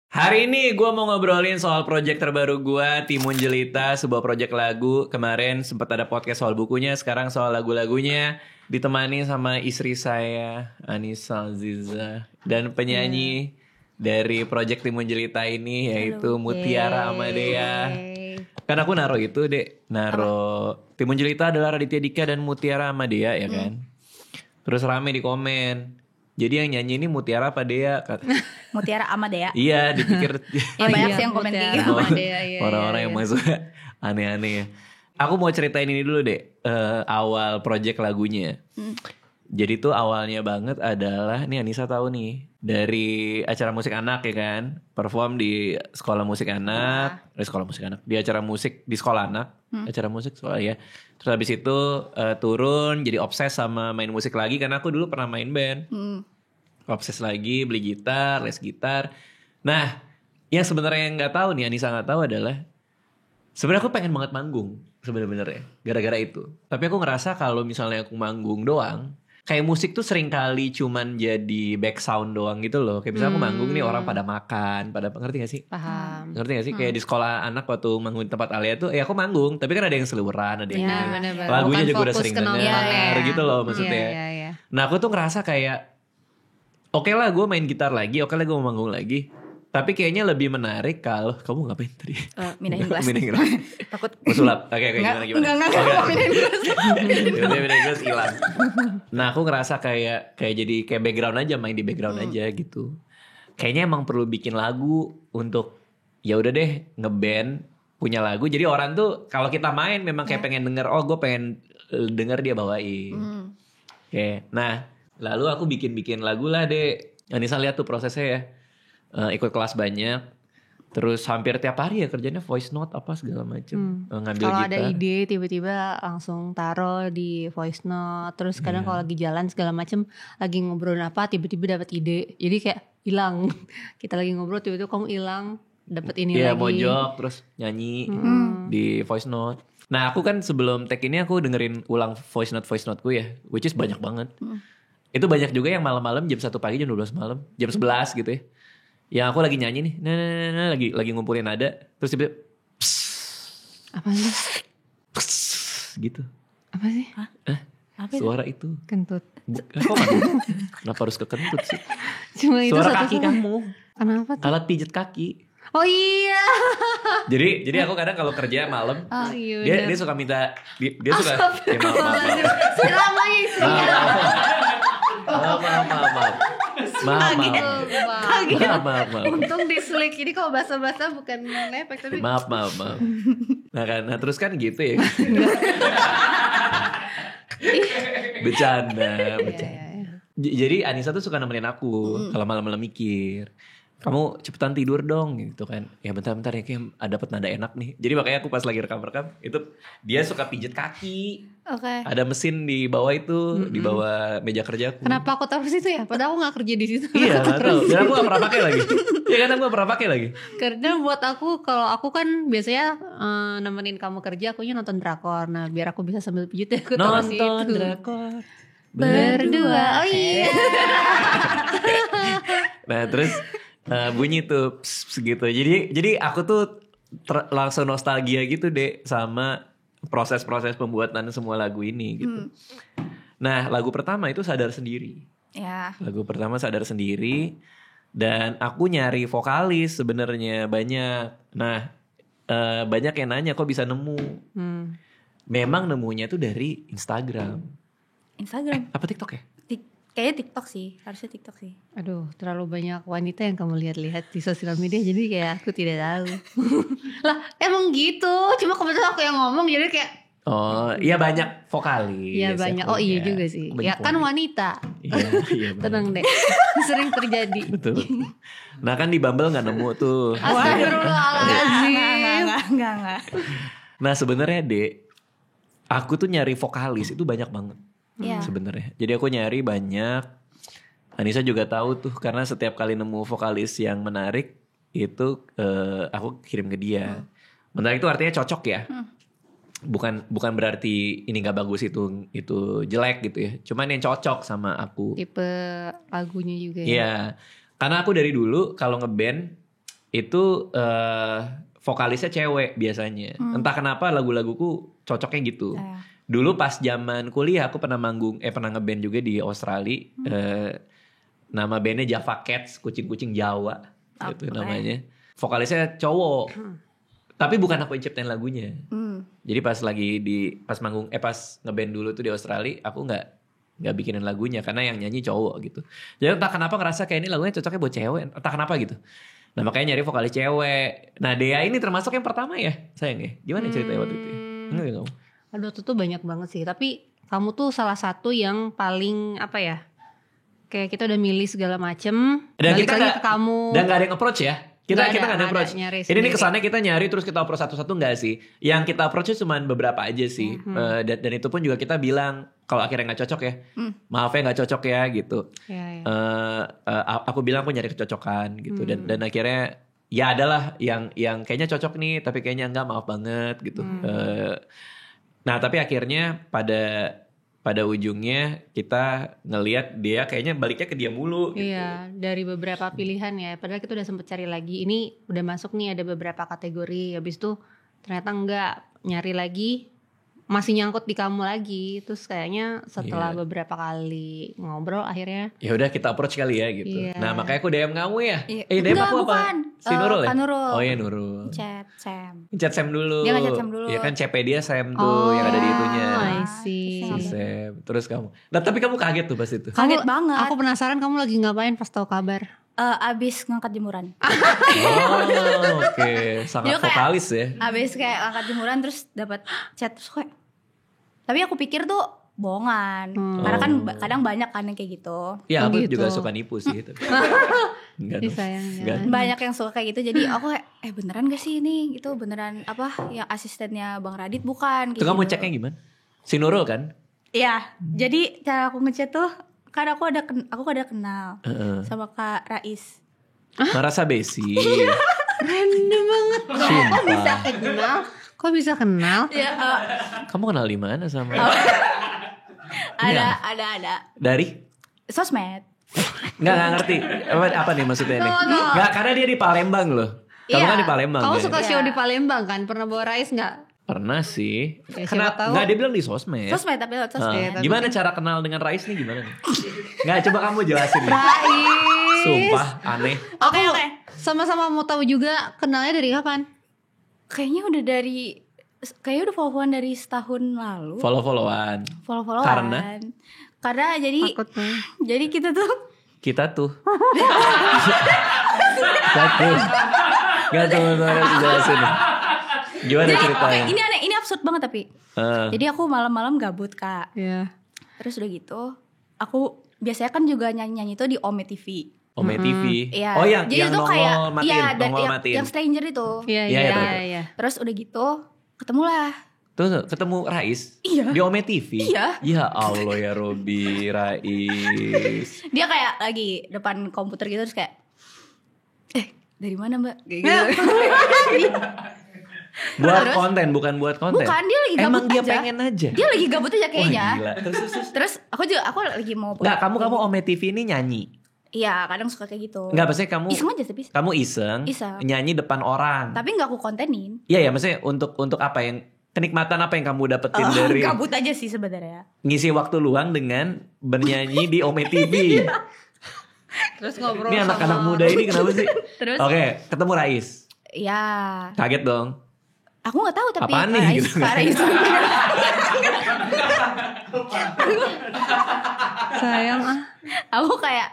Hari ini gue mau ngobrolin soal project terbaru gue, Timun Jelita, sebuah project lagu. Kemarin sempat ada podcast soal bukunya, sekarang soal lagu-lagunya. Ditemani sama istri saya, Anissa Aziza. Dan penyanyi dari project Timun Jelita ini, yaitu Mutiara Amadea. Kan aku naruh itu, Dek. Naruh Timun Jelita adalah Raditya Dika dan Mutiara Amadea, ya kan? Terus rame di komen. Jadi yang nyanyi ini Mutiara apa Dea? Mutiara Amadea. Iya, dipikir Banyak sih yang komen kayak gitu. orang-orang yang masuk aneh-aneh ya. Aku mau ceritain ini dulu deh, awal project lagunya. Jadi tuh awalnya banget adalah, nih Anissa tahu nih, dari acara musik anak ya kan, perform di sekolah musik anak, di acara musik di sekolah anak, acara musik sekolah ya. Terus habis itu turun jadi obses sama main musik lagi karena aku dulu pernah main band. Obses lagi beli gitar, les gitar. Nah, yang sebenarnya yang nggak tahu nih, Anissa nggak tahu adalah sebenarnya aku pengen banget manggung sebenarnya gara-gara itu. Tapi aku ngerasa kalau misalnya aku manggung doang, kayak musik tuh sering kali cuman jadi back sound doang gitu loh. Kayak misalnya aku manggung nih orang pada makan, pada ngerti gak sih? Paham. Ngerti gak sih? Kayak di sekolah anak waktu manggung di tempat Alia tuh, aku manggung. Tapi kan ada yang seliweran, ada yang lagunya juga udah sering denger gitu loh maksudnya. Nah aku tuh ngerasa kayak, oke lah gue main gitar lagi, oke lah gue mau manggung lagi. Tapi kayaknya lebih menarik kalau kamu ngapain tadi? Mindahin gelas. Takut sulap. Oke, gimana? Enggak, mindahin gelas. Mindahin gelas hilang. Nah, aku ngerasa kayak jadi kayak background aja, main di background aja gitu. Kayaknya emang perlu bikin lagu untuk ya udah deh ngeband punya lagu. Jadi orang tuh kalau kita main memang kayak pengen denger, oh gue pengen denger dia bawain. Oke. Nah, lalu aku bikin lagu lah deh. Anissa lihat tuh prosesnya ya. Ikut kelas banyak, terus hampir tiap hari ya kerjanya voice note apa segala macem, ngambil kalau gitar. Kalau ada ide tiba-tiba langsung taruh di voice note. Terus kadang kalau lagi jalan segala macem, lagi ngobrol apa tiba-tiba dapat ide, jadi kayak hilang. Kita lagi ngobrol tiba-tiba kamu hilang, dapat ini lagi. Iya, mojok terus nyanyi di voice note. Nah aku kan sebelum tag ini aku dengerin ulang voice noteku ya, which is banyak banget. Itu banyak juga yang malam-malam jam 1 pagi, jam 12 malam, jam 11 gitu ya. Yang aku lagi nyanyi nih, lagi ngumpulin nada, terus tiba-tiba apa sih? Gitu. Apa sih? Apa suara itu? Kentut. Kok kenapa harus kekentut sih? Cuma itu suara kaki kamu. Kenapa tuh? Alat pijat kaki. Oh iya. Jadi aku kadang kalau kerja malam, dia suka minta, dia suka. Maaf. Untung disulik. Ini kalau bahasa-bahasa bukan lepek tapi. Maaf. Nah terus kan gitu ya. Bercanda. Jadi Anissa tuh suka nemenin aku kalau malam-malam mikir. Kamu cepetan tidur dong gitu kan. Ya bentar ya kayak dapet nada enak nih. Jadi makanya aku pas lagi rekam itu dia suka pijet kaki. Oke. Ada mesin di bawah itu, di bawah meja kerjaku. Kenapa aku taruh situ ya? Padahal aku gak kerja di situ. Iya gak tahu. Dan aku gak pernah pakai lagi. Iya kan aku gak pernah pakai lagi. Karena buat aku, kalau aku kan biasanya nemenin kamu kerja, akunya nonton drakor. Nah biar aku bisa sambil pijit ya aku taruh situ. Nonton drakor berdua. Oh iya. Nah terus bunyi tuh segitu. Jadi aku tuh langsung nostalgia gitu deh sama proses-proses pembuatan semua lagu ini gitu. Nah lagu pertama itu Sadar Sendiri. Ya. Lagu pertama Sadar Sendiri. Dan aku nyari vokalis sebenarnya banyak. Nah banyak yang nanya kok bisa nemu. Memang nemunya tuh dari Instagram. Apa TikTok ya? Kayaknya TikTok sih, harusnya TikTok sih. Aduh, terlalu banyak wanita yang kamu lihat-lihat di sosial media, jadi kayak aku tidak tahu. Lah, emang gitu. Cuma kebetulan aku yang ngomong, jadi kayak. Oh, iya banyak vokalis. Iya banyak. Oh iya juga sih. Ya kan wanita. Iya. Tenang deh. Sering terjadi. Betul. Nah kan di Bumble nggak nemu tuh. Astagfirullahaladzim. Enggak. Nah sebenarnya Dek, aku tuh nyari vokalis itu banyak banget. Sebenarnya. Jadi aku nyari banyak. Anissa juga tahu tuh karena setiap kali nemu vokalis yang menarik itu aku kirim ke dia. Menarik itu artinya cocok ya. Bukan berarti ini nggak bagus itu jelek gitu ya. Cuman yang cocok sama aku. Tipe lagunya juga ya. Iya. Karena aku dari dulu kalau ngeband itu vokalisnya cewek biasanya. Entah kenapa lagu-laguku cocoknya gitu. Dulu pas zaman kuliah aku pernah pernah ngeband juga di Australia. Nama bandnya Java Cats, kucing-kucing Jawa gitu namanya. Vokalisnya cowok. Tapi bukan aku yang ciptain lagunya. Jadi pas pas ngeband dulu tuh di Australia, aku nggak bikinin lagunya karena yang nyanyi cowok gitu. Jadi entah kenapa ngerasa kayak ini lagunya cocoknya buat cewek, entah kenapa gitu. Nah makanya nyari vokalis cewek. Nah Dea ini termasuk yang pertama ya sayang ya. Gimana ceritanya waktu itu? Enggak kamu? Aduh itu tuh banyak banget sih. Tapi kamu tuh salah satu yang paling apa ya? Kayak kita udah milih segala macem. Dan balik kita lagi ke kamu. Dan gak ada yang approach ya. Kita Nggak nggak ada approach. Ini nih kesannya kita nyari terus kita approach satu-satu enggak sih? Yang kita approach cuma beberapa aja sih. Dan itu pun juga kita bilang kalau akhirnya nggak cocok ya, maaf ya nggak cocok ya gitu. Ya. Aku bilang aku nyari kecocokan gitu. Dan akhirnya ya adalah yang kayaknya cocok nih, tapi kayaknya enggak, maaf banget gitu. Nah tapi akhirnya pada ujungnya kita ngelihat dia kayaknya baliknya ke dia mulu gitu. Iya, dari beberapa pilihan ya. Padahal kita udah sempet cari lagi. Ini udah masuk nih ada beberapa kategori. Habis itu ternyata enggak, nyari lagi masih nyangkut di kamu lagi. Terus kayaknya setelah beberapa kali ngobrol akhirnya ya udah kita approach kali ya gitu. Iya. Nah makanya aku DM kamu ya. Iya. DM Enggak, aku apa? bukan. Si Nurul ya? Kak Nurul. Oh iya Nurul. Chat Sam. Chat Sam dulu. Dia ngechat Sam dulu. Ya kan CP dia Sam tuh yang ada di itunya. I see. Si Sam. Terus kamu. Nah tapi kamu kaget tuh pas itu. Kaget banget. Aku penasaran kamu lagi ngapain pas tahu kabar. Abis ngangkat jemuran. Oh oke. Sangat Dia kayak- vokalis ya. Abis kayak angkat jemuran terus dapat chat terus kayak. Tapi aku pikir tuh bohongan. Karena kan kadang banyak kan yang kayak gitu. Ya aku gitu. juga suka nipu sih. Tapi. Enggak Ih, dong. sayangnya. Enggak. Banyak yang suka kayak gitu. Jadi aku kayak beneran gak sih ini gitu, beneran apa yang asistennya Bang Radit bukan Itu kayak kamu gitu. ceknya gimana? Si Nurul kan? Iya. Jadi cara aku ngechat tuh kan aku ada kenal sama Kak Rais. Merasa besi. Random banget. Sumpah. Kok bisa kenal? Kok bisa kenal? Ya, Kamu kenal di mana sama? ada Dari? sosmed. Nggak ngerti. Apa nih maksudnya nih? Nggak, karena dia di Palembang loh. Kamu Iya. kan di Palembang. Kamu kan? suka show di Palembang kan? Pernah bawa Rais nggak? Pernah sih. Ya, siapa tahu. Nggak, dia bilang di sosmed. Sosmed tapi lewat sosmed. Gimana cara kenal dengan Rais nih gimana nih? Nggak, coba kamu jelasin nih. Rais. Sumpah aneh. Oke. Sama-sama mau tahu juga kenalnya dari kapan? Kayaknya udah follow-followan dari setahun lalu. Follow-followan. Follow-followan. Karena Takut nih. jadi kita tuh Kita tuh. Gak tuh harus jelasin. Gimana Jadi, ceritanya? oke, ini aneh, ini absurd banget tapi. Jadi aku malam-malam gabut Kak. Iya. Terus udah gitu, aku biasaya kan juga nyanyi-nyanyi itu di Ome TV. Ome TV. Iya. Oh yang Jadi itu nongol kayak matiin, iya, nongol yang, matiin. yang stranger itu. Iya, Iya, iya, tahu. iya. Terus udah gitu, ketemulah. Tuh ketemu Rais Iya. di Ome TV. Iya. Ya Allah ya Robi Rais. Dia kayak lagi depan komputer gitu terus kayak dari mana Mbak? Kayak gitu. Buat Terus? konten bukan buat konten. Bukan, dia lagi gabut Emang dia aja. pengen aja. Dia lagi gabut aja kayaknya. Wah, gila. Terus. Terus aku lagi mau Nggak, kamu Ome TV ini nyanyi. Iya, kadang suka kayak gitu. Nggak, maksudnya kamu Iseng aja tapi. kamu iseng, Iseng. nyanyi depan orang. Tapi nggak aku kontenin. Iya ya, maksudnya untuk apa yang kenikmatan apa yang kamu dapetin dari Gabut aja sih sebenarnya. ngisi waktu luang dengan bernyanyi di Ome TV. Terus ngobrol Ini anak-anak muda ini kenapa sih? Terus? Oke, ketemu Rais. Iya. Kaget dong. Aku nggak tahu tapi Apaan nih, Kak gitu. Kak Rais. sayang ah. Aku kayak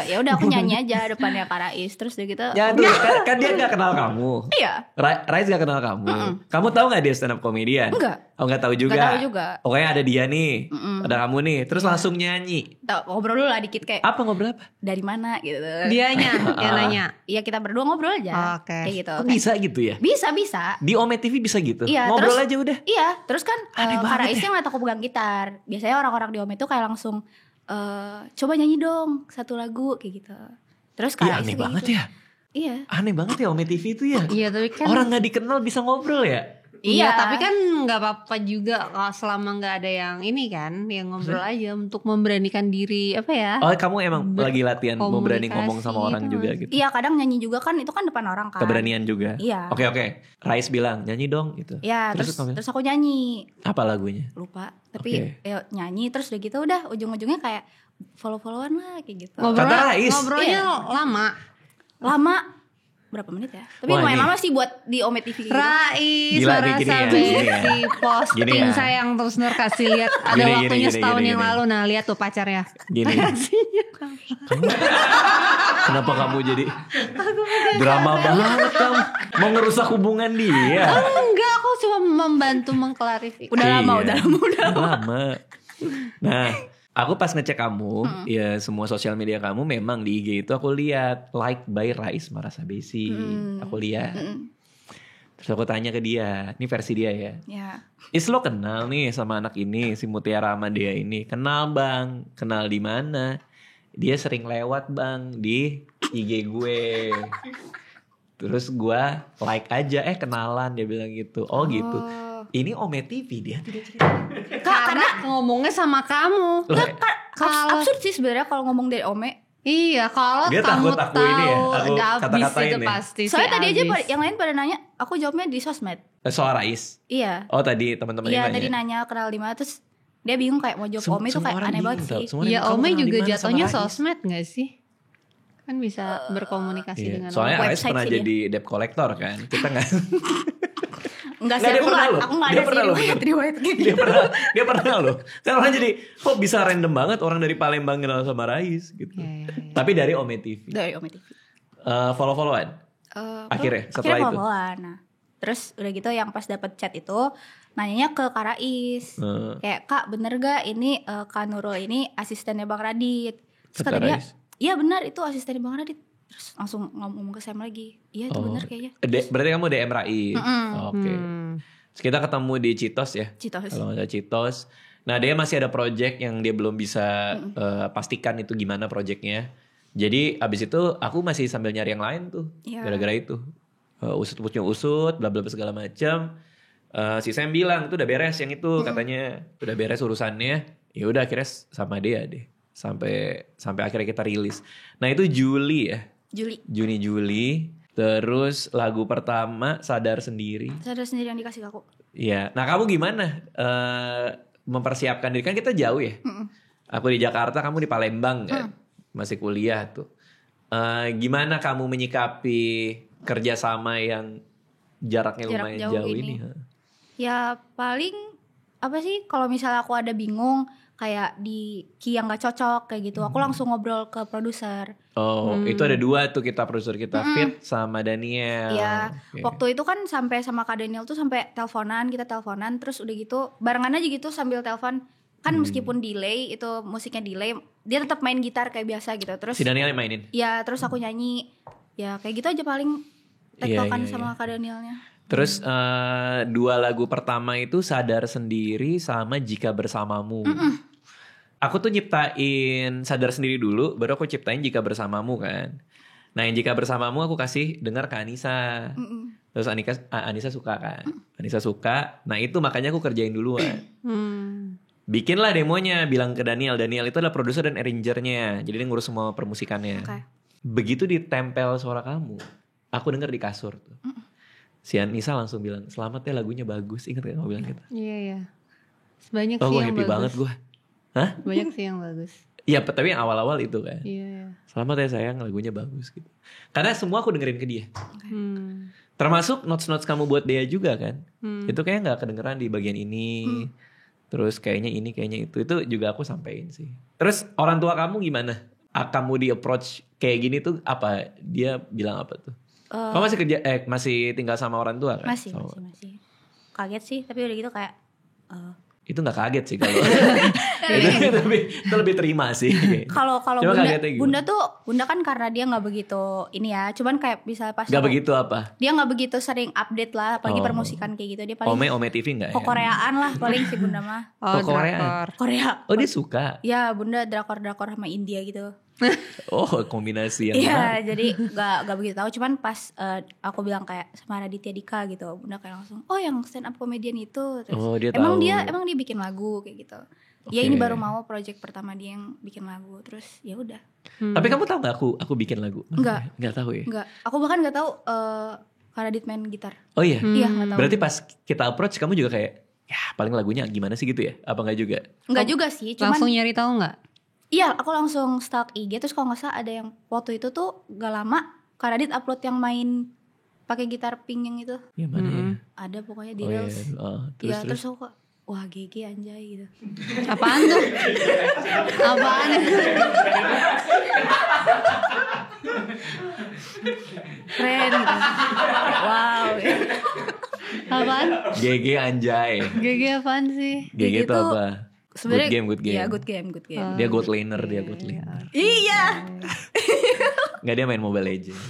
ya udah aku nyanyi aja depannya Kak Rais terus udah gitu. Jadi kan dia gak kenal kamu. Iya. Rais gak kenal kamu. Kamu tahu gak dia stand up comedian? Enggak. Oh gak tahu juga. Nggak tahu juga. Pokoknya ada dia nih, ada kamu nih. Terus langsung nyanyi. Ngobrol dulu lah dikit kayak Apa ngobrol apa? dari mana gitu. Dianya yang nanya. Iya kita berdua ngobrol aja. Oke. Kayak gitu. Kok bisa gitu ya? Bisa. Di Ome TV bisa gitu? Iya, Ngobrol terus- aja udah. Iya, terus kan Aneh Kak banget Rais ya. yang ngeliat aku pegang gitar. Biasanya orang-orang di Ome itu kayak langsung coba nyanyi dong satu lagu kayak gitu. Terus Kak Iya Rais aneh kayak banget gitu. ya. Iya. Aneh banget ya Ome TV itu ya. Iya tapi kan Orang gak dikenal bisa ngobrol ya. Iya, Iya. tapi kan nggak apa-apa juga kalau selama nggak ada yang ini kan, yang ngobrol aja untuk memberanikan diri apa ya? Oh kamu emang lagi latihan mau berani ngomong sama Komunikasi orang itu juga Mas. gitu. Iya, kadang nyanyi juga kan itu kan depan orang kan. Keberanian juga. Iya. Oke. Rais bilang nyanyi dong gitu. Ya, terus kamu- aku nyanyi. apa lagunya? Lupa. Tapi nyanyi terus udah gitu udah ujung-ujungnya kayak follow-followan lah kayak gitu. Kata Rais. Ngobrolnya Iya. lama. Lama berapa menit ya? Tapi Wah, lumayan ini- lama sih buat di Ome TV gitu. Rais, Gila nih, merasa gini ya, Besti gini ya. posting Gini ya. sayang terus Nur kasih lihat ada Gini, waktunya gini, setahun gini, yang gini. lalu. Nah lihat tuh pacarnya. Gini. Reaksinya. Kenapa kamu jadi drama banget kamu? Mau ngerusak hubungan dia? Enggak, aku cuma membantu mengklarifikasi. Udah lama, Iya. udah lama. Lama. Nah, aku pas ngecek kamu, ya semua sosial media kamu memang di IG itu aku lihat like by Rais Marasa Besi. Aku lihat. Terus aku tanya ke dia, ini versi dia ya. Ya. Is lo kenal nih sama anak ini, si Mutiara Amadea ini? Kenal bang, kenal di mana? Dia sering lewat bang di IG gue. Terus gue like aja, kenalan dia bilang gitu. Oh gitu. Ini Ome TV dia tidak cerita. Karena ngomongnya sama kamu. Kalau- Absurd sih sebenarnya kalau ngomong dari Ome. Iya, kalau Dia kamu takut aku tahu ini ya, aku udah habis kata-katain itu ya. pasti Soalnya sih tadi aja habis. yang lain pada nanya, aku jawabnya di sosmed. Soal Rais. Iya. Oh tadi teman-teman Iya, yang tadi nanya kenal di mana terus dia bingung kayak mau jawab Ome itu kayak aneh banget sih. Iya, Ome juga jatuhnya sosmed gak sih? Kan bisa berkomunikasi Iya. dengan Soalnya orang. Rais website pernah sih dia. jadi debt collector kan. Kita nggak. Enggak Nggak, sih, dia pernah loh. aku enggak Dia ada pernah sih loh, riwayat kayak dia gitu. pernah loh. Kan orang jadi kok bisa random banget orang dari Palembang kenal sama Rais gitu. Iya. Tapi dari Ome TV. Dari Ome TV. Follow-followan. Akhirnya setelah itu. follow-an. Nah, terus udah gitu yang pas dapet chat itu nanyanya ke Kak Rais. Kayak Kak bener gak ini Kak Nurul ini asistennya Bang Radit. Terus Kata kata dia, Rais. iya benar itu asistennya Bang Radit. Terus langsung ngomong ke Sam lagi. Iya itu bener kayaknya. Berarti kamu DM Rais. Oke. Terus kita ketemu di Citos ya. Citos. Kalau nggak salah Citos. Nah dia masih ada project yang dia belum bisa pastikan itu gimana projectnya. Jadi abis itu aku masih sambil nyari yang lain tuh. Iya. Gara-gara itu. Usut bla bla segala macam. Si Sam bilang itu udah beres yang itu katanya. Udah beres urusannya. Ya udah akhirnya sama dia deh. Sampai akhirnya kita rilis. Nah itu Juli ya. Juni-Juli. Terus lagu pertama Sadar Sendiri. Sadar sendiri yang dikasih ke aku. Iya. Nah kamu gimana mempersiapkan diri? Kan kita jauh ya. Aku di Jakarta, kamu di Palembang kan. Masih kuliah tuh. Gimana kamu menyikapi kerjasama yang jaraknya Jarak lumayan jauh jauh ini. ini? Ya paling apa sih kalau misalnya aku ada bingung kayak di key yang gak cocok kayak gitu, aku langsung ngobrol ke produser. Oh, itu ada dua tuh kita produser kita Fit sama Daniel. Iya, Oke. waktu itu kan sampai sama Kak Daniel tuh sampai kita teleponan terus udah gitu barengan aja gitu sambil telepon kan meskipun delay itu musiknya delay dia tetap main gitar kayak biasa gitu terus Si Daniel yang mainin. ya terus aku nyanyi ya kayak gitu aja paling tektokan Iya, sama Kak Danielnya. Terus dua lagu pertama itu Sadar Sendiri sama Jika Bersamamu. Aku tuh nyiptain Sadar Sendiri dulu, baru aku ciptain Jika Bersamamu kan. Nah yang Jika Bersamamu aku kasih dengar ke Anissa. Terus Anissa suka kan. Anissa suka, nah itu makanya aku kerjain duluan. Bikinlah demonya, bilang ke Daniel. Daniel itu adalah produser dan arrangernya. Jadi dia ngurus semua permusikannya. Oke. Begitu ditempel suara kamu, aku denger di kasur tuh. Si Anissa langsung bilang, selamat ya lagunya bagus. Ingat gak kamu bilang gitu? Iya, iya. Banyak Oh sih gue yang happy bagus. banget gue. Hah? Banyak sih yang bagus. Iya tapi yang awal-awal itu kan. Iya, iya. Selamat ya sayang lagunya bagus gitu. Karena semua aku dengerin ke dia. Hmm. Termasuk notes-notes kamu buat dia juga kan. Itu kayak gak kedengeran di bagian ini. Terus kayaknya ini kayaknya itu. Itu juga aku sampein sih. Terus orang tua kamu gimana? Kamu di approach kayak gini tuh apa? Dia bilang apa tuh? Kamu masih kerja masih tinggal sama orang tua kan? Masih. Kaget sih, tapi udah gitu kayak Itu gak kaget sih kalau itu lebih terima sih. kalau Coba kagetnya gimana? Bunda kan karena dia nggak begitu ini ya, cuman kayak bisa pas Gak begitu apa? dia nggak begitu sering update lah, apalagi Oh. permusikan kayak gitu dia paling Ome TV gak ya? Koreaan lah paling si Bunda mah Oh, Korea. drakor. Korea. Oh dia suka? Ya Bunda drakor sama India gitu. Oh, kombinasi yang Iya, jadi gak begitu tahu. Cuman pas aku bilang kayak sama Raditya Dika gitu, Bunda kayak langsung, oh yang stand up comedian itu. Terus, Oh, dia emang tahu. emang dia bikin lagu kayak gitu. Ya Oke. ini baru mau project pertama dia yang bikin lagu. Terus ya udah. Tapi kamu tahu gak aku bikin lagu? Enggak. Nggak tahu ya? Enggak, aku bahkan nggak tahu Kak Radit main gitar. Oh iya? Iya nggak tahu. Berarti pas kita approach kamu juga kayak, ya paling lagunya gimana sih gitu ya? Apa enggak juga? Enggak juga sih, cuman Langsung nyari tahu nggak? iya aku langsung stalk IG. Terus kalau nggak salah ada yang waktu itu tuh gak lama Kak Radit upload yang main pakai gitar pink yang itu. Ya mana ya? Ada pokoknya di Oh iya. Reels. Oh, Iya, terus. terus aku kok, wah GG anjay gitu. Apaan tuh? Apaan? Keren gitu. Wow. Apaan? GG anjay. GG apaan sih? GG itu tuh apa? Sebenarnya Good game. Iya, good game. Dia good laner, dia good laner. Iya. Nggak, dia main Mobile Legends.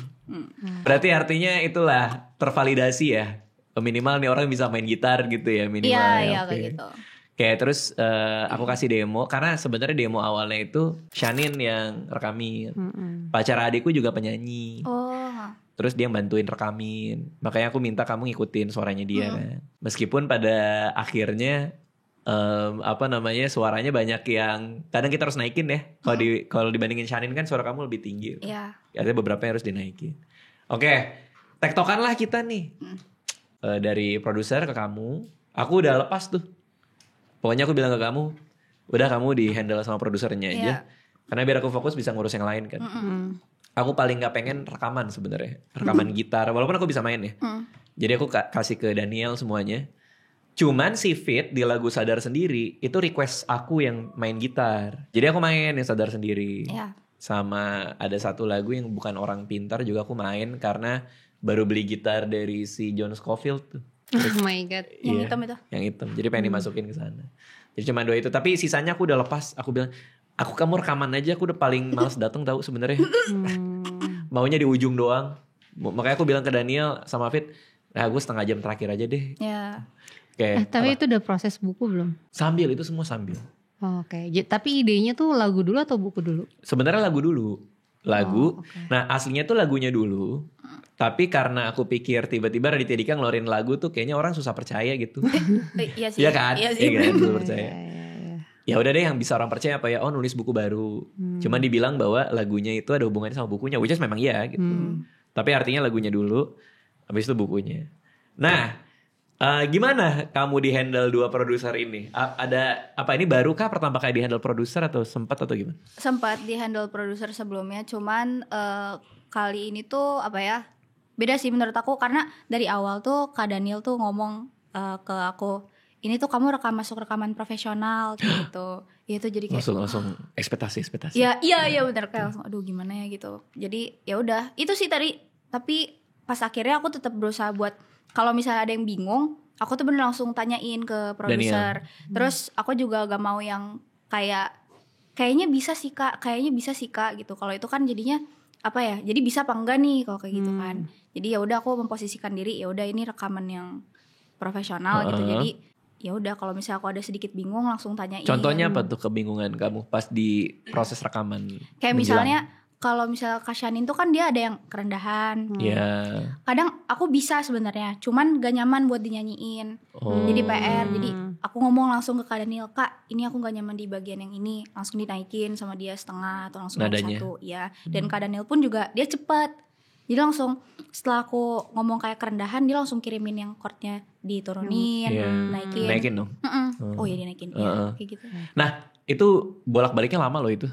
Berarti artinya itulah tervalidasi ya. Minimal nih orang bisa main gitar gitu ya minimal. Iya, ya, iya oke. kayak gitu. Kayak terus aku kasih demo karena sebenarnya demo awalnya itu Shanin yang rekamin. Pacar adikku juga penyanyi. Oh. Terus dia bantuin rekamin. Makanya aku minta kamu ngikutin suaranya dia kan. Meskipun pada akhirnya suaranya banyak yang kadang kita harus naikin ya. Kalau dibandingin Shanin kan suara kamu lebih tinggi. Iya. Ada beberapa yang harus dinaikin. Oke, tektokanlah kita nih. Dari produser ke kamu. Aku udah lepas tuh. Pokoknya aku bilang ke kamu, udah kamu di handle sama produsernya aja. Iya. Karena biar aku fokus bisa ngurus yang lain kan. Aku paling gak pengen rekaman sebenarnya. Rekaman gitar, walaupun aku bisa main ya. Jadi aku kasih ke Daniel semuanya. Cuman si Fit di lagu Sadar Sendiri itu request aku yang main gitar. Jadi aku main yang Sadar Sendiri. Iya. Sama ada satu lagu yang bukan orang pintar juga aku main karena baru beli gitar dari si John Scofield tuh. Oh my god. Yang Iya, hitam itu. Yang hitam. Jadi pengen dimasukin ke sana. Jadi cuma 2 itu. Tapi sisanya aku udah lepas. Aku bilang, kamu rekaman aja. Aku udah paling males datang tahu sebenarnya. Maunya di ujung doang. Makanya aku bilang ke Daniel sama Fit, nah gue setengah jam terakhir aja deh. Ya. Oke. Tapi itu udah proses buku belum? Sambil itu semua sambil. Oh, oke. Tapi idenya tuh lagu dulu atau buku dulu? Sebenarnya lagu dulu. Lagu. Oh, oke. Nah aslinya tuh lagunya dulu. Tapi karena aku pikir tiba-tiba Raditya Dika ngeluarin lagu tuh kayaknya orang susah percaya gitu. Iya sih. Iya kan? Iya sih. Iya kan? Susah percaya. Iya. Ya udah deh yang bisa orang percaya apa ya? Oh nulis buku baru. Cuman dibilang bahwa lagunya itu ada hubungannya sama bukunya. Which is memang iya gitu. Tapi artinya lagunya dulu. Habis itu bukunya. Nah gimana kamu di handle 2 produser ini? Ada apa ini baru kah pertama kali di handle produser atau sempat atau gimana? Sempat di handle produser sebelumnya, cuman kali ini tuh apa ya, beda sih menurut aku. Karena dari awal tuh Kak Daniel tuh ngomong ke aku, ini tuh kamu masuk rekaman profesional gitu. Ya itu jadi kayak Langsung ekspektasi. iya benar, kayak langsung aduh gimana ya gitu. Jadi ya udah itu sih tadi. Tapi pas akhirnya aku tetap berusaha buat kalau misalnya ada yang bingung, aku tuh bener langsung tanyain ke produser. Terus aku juga gak mau yang kayaknya bisa sih kak gitu. Kalau itu kan jadinya apa ya? Jadi bisa apa enggak nih kalau kayak gitu kan. Jadi ya udah aku memposisikan diri, ya udah ini rekaman yang profesional gitu. Jadi ya udah kalau misalnya aku ada sedikit bingung langsung tanyain. Contohnya apa tuh kebingungan kamu pas di proses rekaman? Kayak menjelang? misalnya kalau misalnya Kak Shanin tuh kan dia ada yang kerendahan. Ya. Kadang aku bisa sebenarnya, cuman gak nyaman buat dinyanyiin. Jadi PR. Jadi aku ngomong langsung ke Kak Daniel, Kak, ini aku gak nyaman di bagian yang ini. Langsung dinaikin sama dia setengah atau langsung Nadanya. 1. Ya. Dan Kak Daniel pun juga dia cepet. Jadi langsung setelah aku ngomong kayak kerendahan, dia langsung kirimin yang chordnya diturunin, Iya. Naikin dong. Oh iya dinaikin. Iya, kayak gitu. Nah itu bolak-baliknya lama loh itu.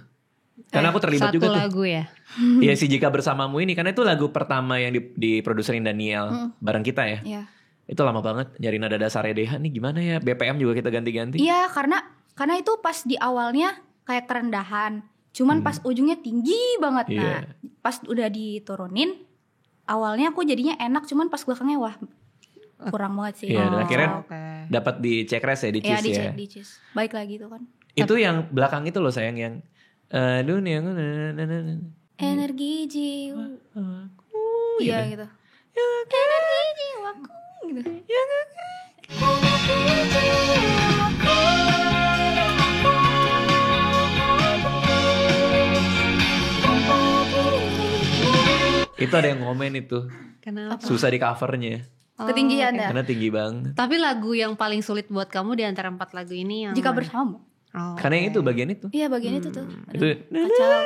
Karena aku terlibat Satu juga tuh. lagu ya? Iya si Jika Bersamamu ini. Karena itu lagu pertama yang diproduserin Daniel bareng kita ya. Iya. Itu lama banget nyari nada dasar DH nih gimana ya. BPM juga kita ganti-ganti. Iya karena itu pas di awalnya kayak kerendahan. Cuman pas ujungnya tinggi banget. Iya. Nah pas udah diturunin, awalnya aku jadinya enak. Cuman pas belakangnya wah kurang banget sih. Iya dan akhirnya oke. dapat di check rest ya di Iya cheese ya. di cheese. Baik lagi tuh kan. Itu yang belakang itu loh sayang yang dunia Energi jiwa. Iya gitu. gitu. Energi jiwaku gitu. Itu ada yang komen itu. Kenapa? Susah di covernya. Ketinggian dah. Karena tinggi banget. Tapi lagu yang paling sulit buat kamu di antara 4 lagu ini yang Jika mana? Bersamamu. Oh, Karena yang itu bagian itu. Iya bagian itu tuh. Itu Kacau.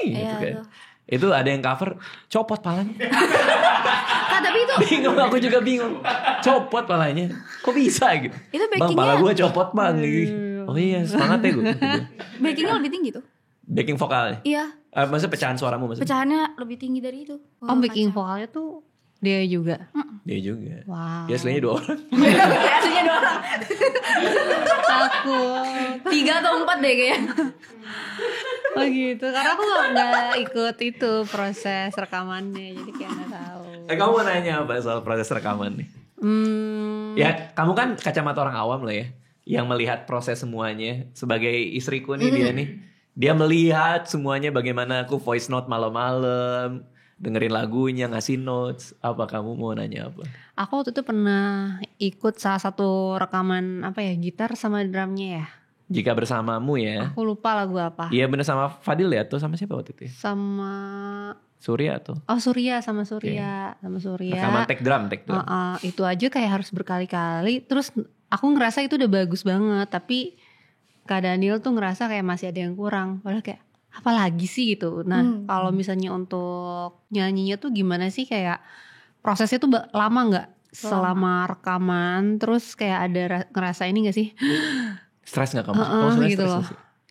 gitu Iya, kan. tuh. Itu ada yang cover copot palanya. Kak, tapi itu Bingung, aku juga bingung. Copot palanya. Kok bisa gitu? Itu Bang, backingnya- pala gue copot bang. Oh iya, semangat ya gue. backingnya lebih tinggi tuh. Backing vokalnya. Iya, Maksudnya pecahan suaramu maksudnya? pecahannya lebih tinggi dari itu. Oh, backing vokalnya tuh dia juga. Dia juga. Wow. Dia aslinya 2 orang. Aslinya 2 orang. Takut. 3 atau 4 deh kayaknya. Oh gitu. Karena aku nggak ikut itu proses rekamannya, jadi kayak nggak tahu. Kamu mau nanya apa soal proses rekaman nih? Ya, kamu kan kacamata orang awam lah ya, yang melihat proses semuanya. Sebagai istriku nih dia nih, dia melihat semuanya bagaimana aku voice note malam-malam, dengerin lagunya, ngasih notes. Apa kamu mau nanya apa? Aku waktu itu pernah ikut salah satu rekaman apa ya, gitar sama drumnya ya. Jika bersamamu ya. Aku lupa lagu apa. Iya bener sama Fadil ya atau sama siapa waktu itu? Ya? Sama Surya atau? Surya sama Surya, sama Surya. Rekaman take drum. Itu aja kayak harus berkali-kali. Terus aku ngerasa itu udah bagus banget, tapi Kak Daniel tuh ngerasa kayak masih ada yang kurang. Padahal kayak apa lagi sih gitu. Nah kalau misalnya untuk nyanyinya tuh gimana sih, kayak prosesnya tuh lama nggak selama rekaman? Terus kayak ada ngerasa ini nggak sih? Stres gak kamu? Kamu Gitu loh.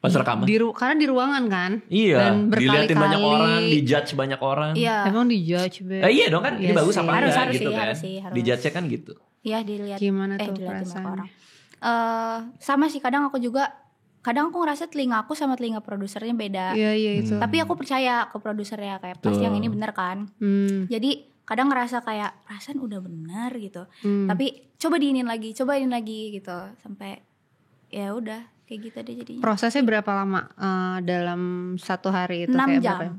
Pas rekaman? Karena di ruangan kan. Iya, Dan diliatin banyak berkali-kali. orang, dijudge banyak orang. Iya. Emang dijudge, Beb? Iya dong kan, ini Iya bagus sih. apa Harus, enggak harus gitu sih, kan. harus sih, harus. Dijudge kan gitu. Iya dilihat. Gimana tuh dilihatin banyak perasaannya? orang. Sama sih kadang aku ngerasa telinga aku sama telinga produsernya beda. Iya itu. Tapi aku percaya ke produsernya kayak pasti Betul. yang ini bener kan. Jadi kadang ngerasa kayak perasaan udah bener gitu. Tapi coba diinin lagi gitu sampai ya udah kayak gitu deh jadinya. Prosesnya berapa lama dalam satu hari itu? 6 kayak jam. berapa?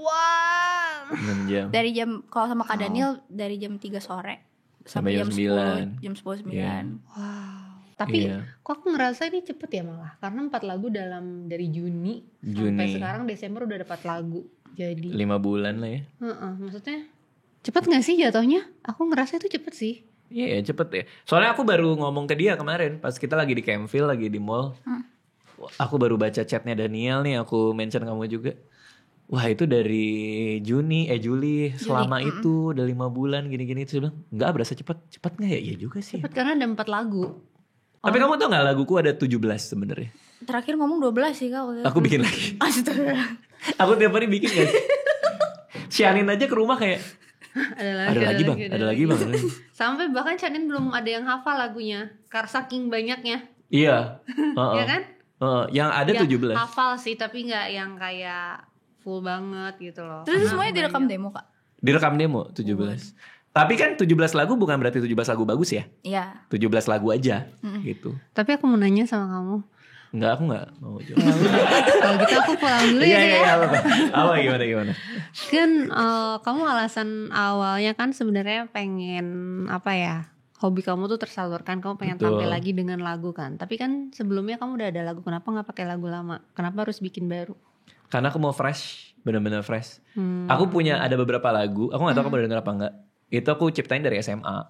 Wah. 6 jam. Dari jam kalau sama Kak Daniel dari jam 3 sore Sampai jam 9. 10, jam 10 9. Iya. Tapi Iya. kok aku ngerasa ini cepet ya malah. Karena 4 lagu dari Juni sampai sekarang Desember udah dapat lagu. Jadi 5 bulan lah ya. maksudnya cepet gak sih jatuhnya? Aku ngerasa itu cepet sih. Iya ya cepet ya. Soalnya aku baru ngomong ke dia kemarin pas kita lagi di Campville, lagi di mall. Aku baru baca chatnya Daniel nih, aku mention kamu juga. Wah itu dari Juli selama itu udah 5 bulan gini-gini. Terus dia bilang enggak berasa cepet gak ya? Iya juga sih. Cepet karena ada 4 lagu. Tapi kamu tau gak laguku ada 17 sebenarnya. Terakhir ngomong 12 sih Kak. Aku bikin lagi. Astaga. Aku tiap hari bikin gak sih? Sianin aja ke rumah kayak Ada lagi bang. Sampai bahkan Chanin belum ada yang hafal lagunya. Karena saking banyaknya. Iya. Iya kan? Yang ada Ya, 17. hafal sih tapi gak yang kayak full banget gitu loh. Terus Karena semuanya direkam banyak. demo Kak? Direkam demo 17. Tapi kan 17 lagu bukan berarti 17 lagu bagus ya. Iya. 17 lagu aja gitu. Tapi aku mau nanya sama kamu. Enggak, aku enggak mau jawab. Ya udah. Kalau gitu aku pulang dulu ya. Kak, ya. Apa gimana? Kan kamu alasan awalnya kan sebenarnya pengen apa ya? Hobi kamu tuh tersalurkan, kamu pengen Betul. tampil lagi dengan lagu kan. Tapi kan sebelumnya kamu udah ada lagu, kenapa nggak pakai lagu lama? Kenapa harus bikin baru? Karena aku mau fresh, bener-bener fresh. Aku punya ada beberapa lagu, aku gak tahu kamu udah denger apa enggak. Itu aku ciptain dari SMA.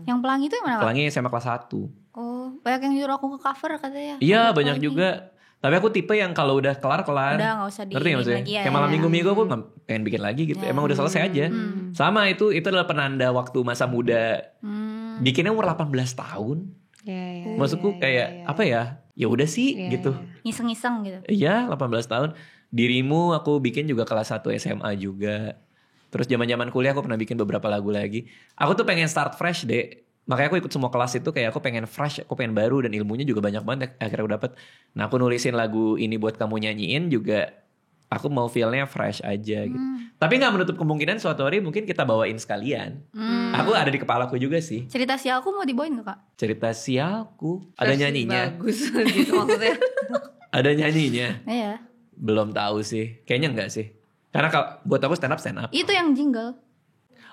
Yang pelangi itu yang mana Kak? Pelangi SMA kelas 1. Oh, banyak yang nyuruh aku ke cover katanya. Iya Cover banyak pelangi. juga. Tapi aku tipe yang kalau udah kelar. Udah gak usah Ngerti gak maksudnya? lagi ya. Kayak malam minggu aku gak pengen bikin lagi gitu. Emang udah selesai aja. Sama itu adalah penanda waktu masa muda. Bikinnya umur 18 tahun. Ya. Maksudku kayak apa ya? Ya udah sih gitu. Ngiseng-ngiseng gitu. Iya 18 tahun. Dirimu aku bikin juga kelas 1 SMA juga. Terus zaman-zaman kuliah aku pernah bikin beberapa lagu lagi. Aku tuh pengen start fresh deh. Makanya aku ikut semua kelas itu kayak aku pengen fresh, aku pengen baru dan ilmunya juga banyak banget akhirnya aku dapet. Nah aku nulisin lagu ini buat kamu nyanyiin juga aku mau feel-nya fresh aja gitu. Tapi gak menutup kemungkinan suatu hari mungkin kita bawain sekalian. Aku ada di kepalaku juga sih. Cerita sialku mau dibawain gak Kak? Cerita sialku. Ada Versi nyanyinya. Bagus gitu maksudnya. Ada nyanyinya. Iya. Belum tahu sih. Kayaknya enggak sih. Karena kalau buat aku stand up. Itu yang jingle.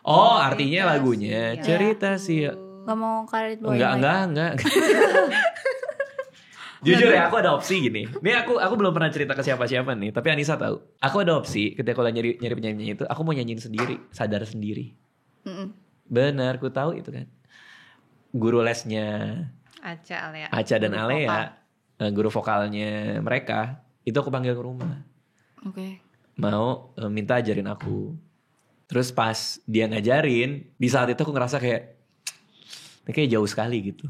Oh artinya lagunya. Cerita sial. Gak mau karet bawain lagi. Enggak. Jujur ya, aku ada opsi gini. Ini aku belum pernah cerita ke siapa-siapa nih, tapi Anissa tahu. Aku ada opsi ketika aku lagi nyari penyanyi itu, aku mau nyanyiin sendiri, sadar sendiri. Benar, aku tahu itu kan. Guru lesnya Aca dan Alea, guru vokalnya mereka, itu aku panggil ke rumah. Oke. Mau minta ajarin aku. Terus pas dia ngajarin, di saat itu aku ngerasa kayak ini kayak jauh sekali gitu.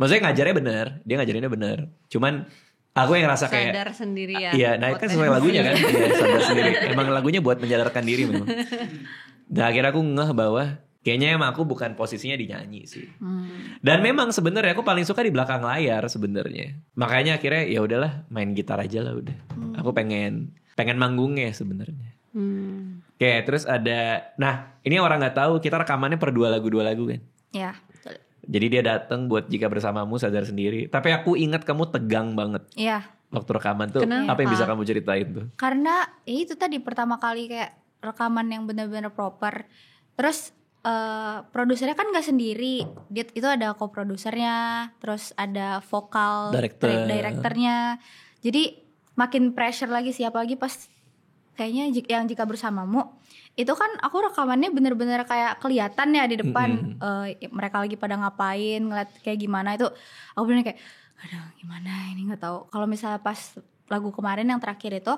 Maksudnya ngajarnya bener, dia ngajarinnya bener. Cuman aku yang ngerasa kayak sadar sendiri ya. Iya, nah itu kan sesuai lagunya kan. Iya, sadar sendiri. Emang lagunya buat menyadarkan diri memang. Dan akhirnya aku ngeh bahwa kayaknya emang aku bukan posisinya di nyanyi sih. Dan memang sebenarnya aku paling suka di belakang layar sebenarnya. Makanya akhirnya ya udahlah main gitar aja lah udah. Aku pengen manggungnya sebenarnya. Oke, terus ada, nah ini orang nggak tahu kita rekamannya per 2 lagu kan. Ya, betul. Jadi dia datang buat Jika Bersamamu, Sadar Sendiri. Tapi aku ingat kamu tegang banget. Iya. Waktu rekaman tuh. Kenapa? Apa yang bisa kamu ceritain tuh? Karena itu tadi pertama kali kayak rekaman yang benar-benar proper. Terus produsernya kan nggak sendiri. Dia itu ada co-produsernya, terus ada vokal direkturnya. Jadi makin pressure lagi, siapa lagi pas kayaknya yang Jika Bersamamu itu kan aku rekamannya bener-bener kayak kelihatan ya di depan mereka lagi pada ngapain, ngeliat kayak gimana, itu aku bener kayak aduh gimana ini, nggak tahu. Kalau misalnya pas lagu kemarin yang terakhir itu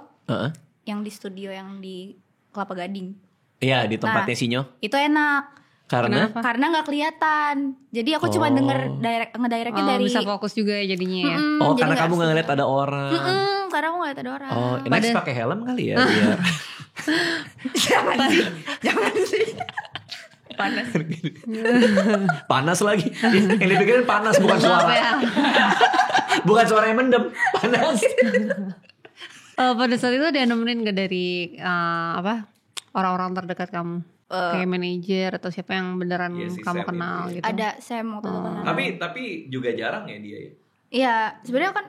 yang di studio yang di Kelapa Gading, iya di tempatnya Sinyo, itu enak karena nggak kelihatan. Jadi aku cuma denger ngedirectnya dari bisa fokus juga ya jadinya ya. Karena kamu nggak ngeliat ada orang. Karena aku ngeliat ada orang. Next pakai helm kali ya biar. Jangan sih. Panas lagi. Yang dipikirin panas, bukan suara. Bukan suara yang mendem, panas. Pada saat itu dia nemenin gak dari orang-orang terdekat kamu? Kayak manajer atau siapa yang beneran kamu Sam kenal itu. gitu? Ada Sam waktu itu kan. Tapi juga jarang ya dia ya. Iya, sebenarnya kan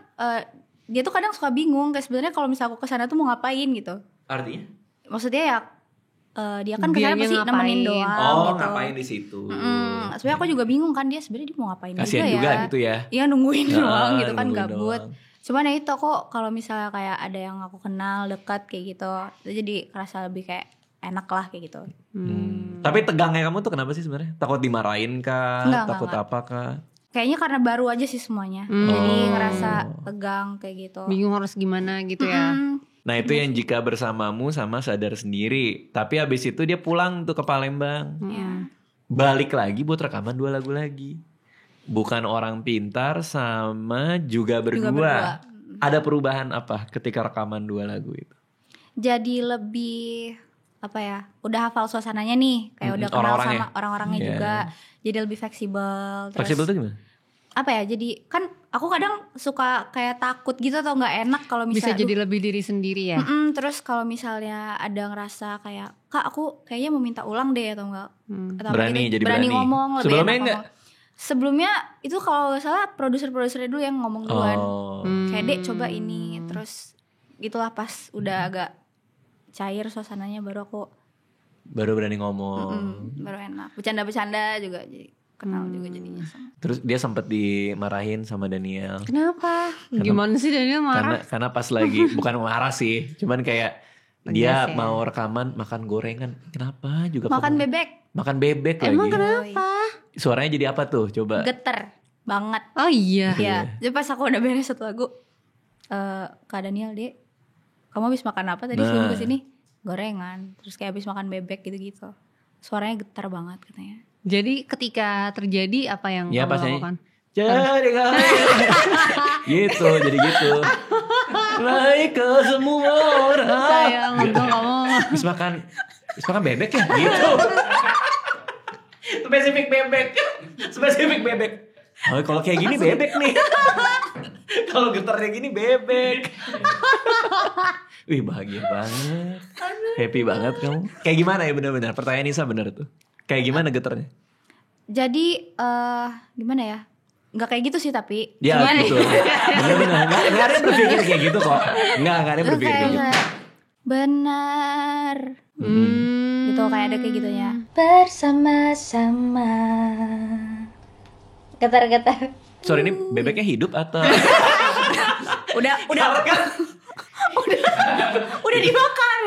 dia tuh kadang suka bingung kayak sebenarnya kalau misalnya aku kesana tuh mau ngapain gitu. Artinya? Maksudnya ya dia kan kesana pasti nemenin doang gitu. Ngapain di situ? Sebenarnya aku juga bingung kan dia sebenarnya dia mau ngapain Kasian juga ya. gitu ya. Iya nungguin doang gitu kan, nungguin gabut. doang. Cuman ya itu aku kalau misalnya kayak ada yang aku kenal dekat kayak gitu, itu jadi kerasa lebih kayak enak lah kayak gitu. Tapi tegangnya kamu tuh kenapa sih sebenarnya? Takut dimarahin kah? Takut apa kah? Kayaknya karena baru aja sih semuanya. Jadi ngerasa tegang kayak gitu. Bingung harus gimana gitu ya. Nah itu yang Jika Bersamamu sama Sadar Sendiri. Tapi abis itu dia pulang tuh ke Palembang. Balik lagi buat rekaman 2 lagu lagi. Bukan Orang Pintar sama Juga Berdua. Ada perubahan apa ketika rekaman 2 lagu itu? Jadi lebih udah hafal suasananya nih, kayak udah kenal sama orang-orangnya juga. Jadi lebih fleksibel. Fleksibel tuh gimana? Jadi kan aku kadang suka kayak takut gitu atau nggak enak kalau misalnya bisa jadi lebih diri sendiri ya. Terus kalau misalnya ada ngerasa kayak Kak aku kayaknya mau minta ulang deh atau enggak berani ngomong lebih sebelumnya enak ngomong. Sebelumnya itu kalau nggak salah produser-produsernya dulu yang ngomong duluan. Kayak Dek coba ini, terus gitulah pas udah agak cair suasananya baru berani ngomong. Baru enak. Bercanda-bercanda juga jadi kenal juga jadinya. Terus dia sempat dimarahin sama Daniel. Kenapa? Gimana sih Daniel marah? Karena pas lagi bukan marah sih, cuman kayak dia mau rekaman makan gorengan. Kenapa juga makan bebek? Makan bebek lagi. Emang kenapa? Suaranya jadi apa tuh? Coba. Geter banget. Oh iya. Iya. Jadi pas aku udah beres 1 lagu, Kak Daniel, Dek, kamu habis makan apa tadi sebelum kesini? Gorengan. Terus kayak habis makan bebek gitu-gitu. Suaranya getar banget katanya. Jadi ketika terjadi apa yang kamu lakukan? Jadi gitu, jadi gitu. Baik ke semua orang. Sayang, untung kamu Habis makan bebek ya gitu. Spesifik bebek. Oh, kalau kayak gini bebek nih. Kalau getarnya gini bebek. Wih bahagia banget. Happy banget kamu. Kayak gimana ya benar-benar? Pertanyaan Nisa benar tuh. Kayak gimana getarnya? Jadi gimana ya? Nggak kayak gitu sih tapi. Ya gitu. Benar-benar. Nggak ada yang berpikir kayak gitu kok. Nggak ada yang berpikir kayak gitu. Benar. Gitu kayak ada kayak gitunya. Bersama-sama. Getar-getar. Sorry ini bebeknya hidup atau? udah udah dibakar.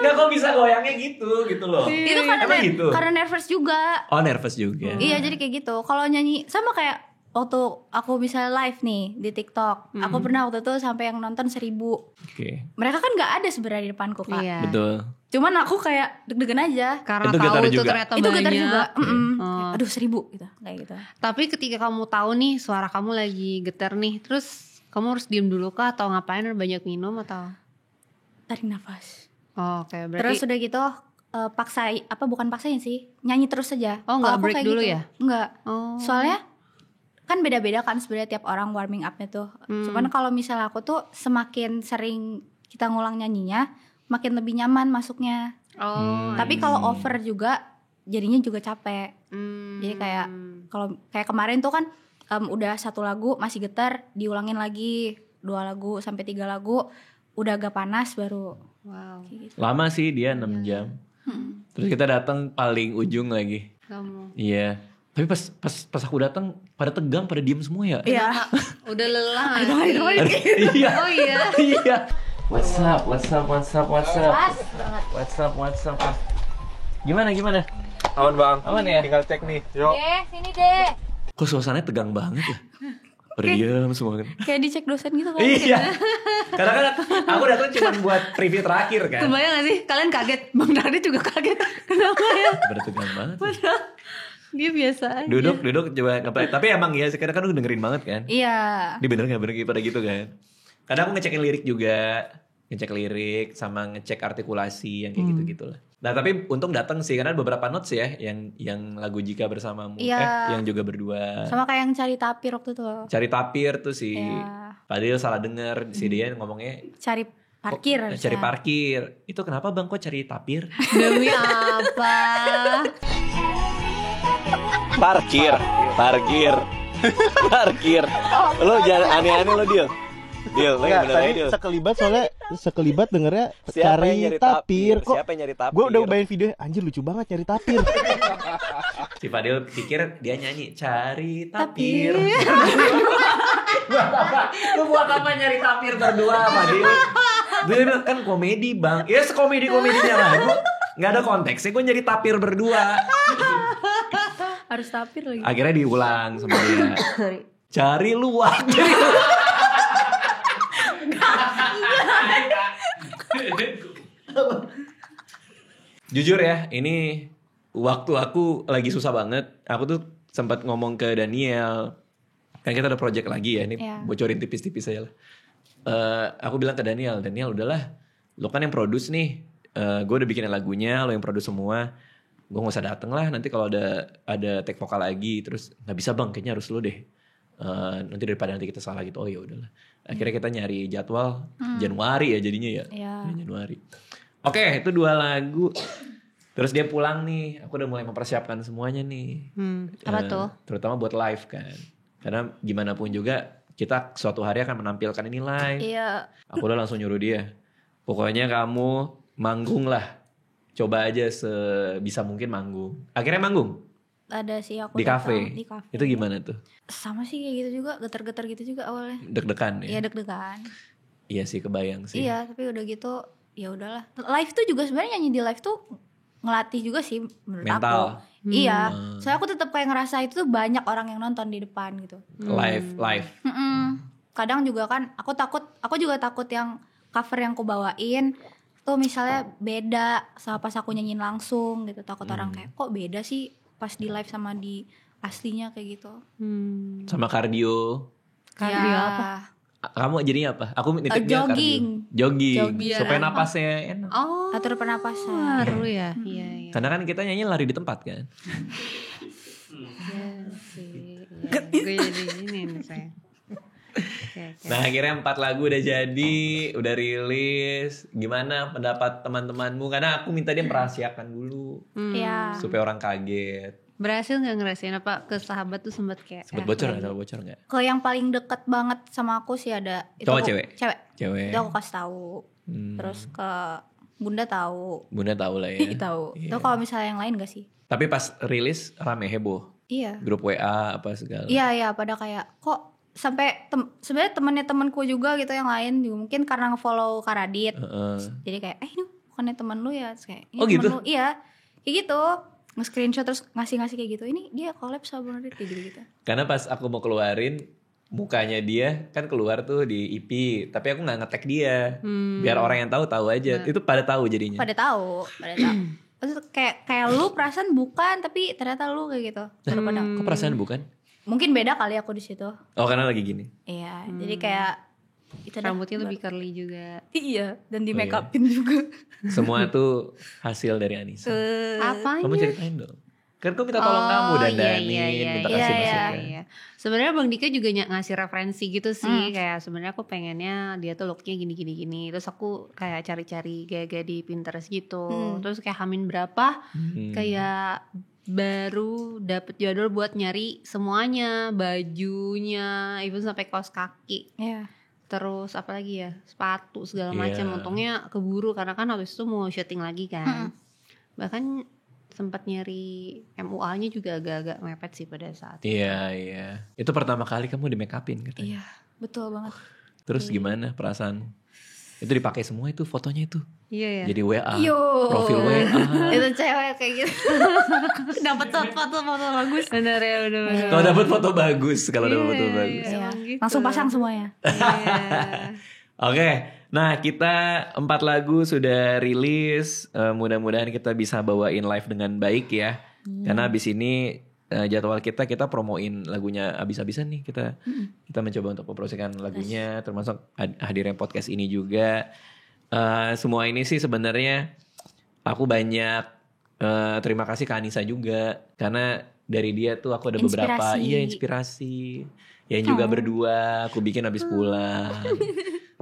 Nggak kok bisa goyangnya gitu loh. Itu karena Emang gitu? karena nervous juga. Oh nervous juga. Iya jadi kayak gitu. Kalau nyanyi sama kayak waktu aku bisa live nih di TikTok, aku pernah waktu itu sampai yang nonton 1.000. Oke. Mereka kan nggak ada sebenarnya di depanku Kak. Iya. Betul. Cuman aku kayak deg-degan aja. Karena Itu tahu getar itu juga. ternyata Itu getar banyak. juga. Oh. Aduh 1.000 gitu, kayak gitu. Tapi ketika kamu tahu nih suara kamu lagi getar nih, terus kamu harus diem dulu kah atau ngapain? Banyak minum atau? Tarik nafas. Oh, oke, berarti. Terus udah gitu bukan paksain sih, nyanyi terus aja. Oh, nggak Kalau aku break kayak dulu gitu. ya? Enggak. Oh. Soalnya kan beda-beda kan sebenarnya tiap orang warming up-nya tuh. Cuman kalau misalnya aku tuh semakin sering kita ngulang nyanyinya, makin lebih nyaman masuknya. Oh. Tapi kalau over juga jadinya juga capek. Jadi kayak kalau kayak kemarin tuh kan udah 1 lagu masih getar, diulangin lagi 2 lagu sampai 3 lagu, udah agak panas baru. Wow. Kayak gitu. Lama sih dia 6 jam. Terus kita datang paling ujung lagi. Kamu. Iya. Tapi pas aku datang pada tegang, pada diem semua ya. Iya. Udah lelah. Iya. Oh iya. Iya. What's up? Gimana? Aman bang. Aman ya? Tinggal cek nih. Yuk. Sini deh. Kok suasananya tegang banget ya? Pada diem semua kan. Kayak dicek dosen gitu kan. Iya. Karena kan aku datang cuma buat preview terakhir kan. Kebayang gak sih? Kalian kaget. Bang Radit juga kaget. Kenapa ya? Pada tegang banget. Dia biasa aja. Duduk coba ngeplay. Tapi emang ya sekarang kan udah dengerin banget kan. Iya. Ini bener pada gitu kan. Kadang aku ngecekin lirik juga, ngecek lirik sama ngecek artikulasi yang kayak gitu-gitu lah. Nah tapi untung datang sih karena beberapa notes ya yang lagu Jika Bersamamu, Iya. yang juga berdua. Sama kayak yang cari tapir waktu itu. Cari tapir tuh si Iya. Fadil salah denger, si Dian ngomongnya Cari parkir. kok cari parkir. Itu kenapa bang kok cari tapir? Demi apa? Parkir. Lo jangan aneh-aneh lo Dil, lo yang bener aja Dil. Sekelibat dengernya Siapa yang cari nyari tapir. Kok Siapa yang nyari tapir? gue udah bayangin video, anjir lucu banget nyari tapir. Si Fadil pikir dia nyanyi cari tapir. Buat apa nyari tapir berdua Fadil? Dia bilang kan komedi bang. Ya sekomedi-komedinya lagu. Gak ada konteksnya gue nyari tapir berdua. Harus tapir lagi. Akhirnya diulang sama dia. Cari luak. Jujur ya, ini waktu aku lagi susah banget. Aku tuh sempat ngomong ke Daniel. Kan kita ada project lagi ya, ini Iya. bocorin tipis-tipis aja lah. Aku bilang ke Daniel udahlah, lo kan yang produce nih. Gue udah bikin lagunya, lo yang produce semua. Gue gak usah dateng lah, nanti kalau ada take vokal lagi, terus nggak bisa bang, kayaknya harus lo deh. Nanti daripada nanti kita salah gitu, oh ya udahlah. Akhirnya kita nyari jadwal Januari ya jadinya ya. Iya. Januari. Oke, itu 2 lagu. Terus dia pulang nih, aku udah mulai mempersiapkan semuanya nih. Apa tuh? Terutama buat live kan. Karena gimana pun juga kita suatu hari akan menampilkan ini live. Iya. Aku udah langsung nyuruh dia. Pokoknya kamu manggung lah. Coba aja sebisa mungkin manggung. Akhirnya manggung Ada sih aku di datang, kafe. Di kafe. Itu gimana tuh? Sama sih kayak gitu juga, getar-getar gitu juga awalnya. Deg-degan ya? Iya deg-degan. Iya sih kebayang sih. Iya, tapi udah gitu ya udahlah. Live tuh juga sebenarnya nyanyi di live tuh ngelatih juga sih menurut Mental. aku. Iya. Soalnya aku tetap kayak ngerasa itu tuh banyak orang yang nonton di depan gitu. Live. Kadang juga kan aku juga takut yang cover yang aku bawain tuh misalnya beda sama pas aku nyanyiin langsung gitu. Takut orang kayak kok beda sih pas di live sama di aslinya kayak gitu. Sama kardio. Kardio Ya, apa? Kamu jadinya apa? Aku nitipnya jogging. kardio. Jogging. Biar Supaya apa? napasnya enak. Oh, atur pernapasan. seru ya. Iya. Karena kan kita nyanyi lari di tempat kan. Iya sih. Gue jadi ini nih saya. Oke. Nah akhirnya 4 lagu udah jadi, udah rilis. Gimana pendapat teman-temanmu? Karena aku minta dia merahasiakan dulu Iya. supaya orang kaget. Berhasil nggak ngerasain apa ke sahabat tuh sempat kayak Sempet bocor nggak? Sama bocor nggak? Ke yang paling deket banget sama aku sih ada itu Cowok, aku- cewek? Cewek. Itu aku kasih tahu. Terus ke Bunda tahu. Bunda tahu lah ya. Tahu. Iya. Itu kalau misalnya yang lain gak sih? Tapi pas rilis rame heboh. Iya. Grup WA apa segala. Iya pada kayak kok sampai sebenarnya temennya temanku juga gitu yang lain juga mungkin karena nge-follow Kak Radit. Jadi kayak ini bukannya teman lu ya? Terus kayak, ini gitu? temen lu. Iya. Kayak gitu. Nge-screenshot terus ngasih kayak gitu. Ini dia collab sama Radit kayak gitu. Karena pas aku mau keluarin mukanya dia kan keluar tuh di IP, tapi aku nggak nge-tag dia. Biar orang yang tahu aja. Itu pada tahu jadinya. Pada tahu. Terus kayak lu perasaan bukan tapi ternyata lu kayak gitu. Pada Kok perasaan bukan? mungkin beda kali aku di situ. Oh karena lagi gini. Iya, jadi kayak itu Rambutnya lebih curly juga. Iya, dan di make upin juga. Semua tuh hasil dari Anissa. Apanya? Kamu ceritain dong. Kan aku minta tolong kamu dandanin, minta kasih masukan. Iya. Sebenarnya Bang Dika juga ngasih referensi gitu sih, kayak sebenarnya aku pengennya dia tuh looknya gini. Terus aku kayak cari-cari gaya-gaya di Pinterest gitu. Terus kayak Hamin berapa, kayak baru dapet jadwal buat nyari semuanya, bajunya, even sampai kaos kaki. Iya. Terus apa lagi ya, sepatu segala macam. Untungnya keburu karena kan habis itu mau syuting lagi kan. Bahkan sempat nyari MUA-nya juga agak-agak mepet sih pada saat itu. Iya. Itu pertama kali kamu di make upin katanya. Iya, betul banget. Terus gimana perasaan? Itu dipakai semua itu fotonya itu. Iya ya. Jadi WA, Yo. profil WA. Itu cewek kayak gitu. Dapat foto bagus. Bener ya, bener. Kalau dapat foto bagus, kalau dapat foto bagus. Iya. Emang gitu. Langsung pasang semuanya. Iya. Oke, nah kita 4 lagu sudah rilis. Mudah-mudahan kita bisa bawain live dengan baik ya. Karena abis ini jadwal kita promoin lagunya abis-abisan nih. Kita mencoba untuk mempromosikan lagunya, termasuk hadirin podcast ini juga. Semua ini sih sebenarnya aku banyak terima kasih ke Anissa juga, karena dari dia tuh aku ada beberapa inspirasi. Yang juga berdua aku bikin habis pulang.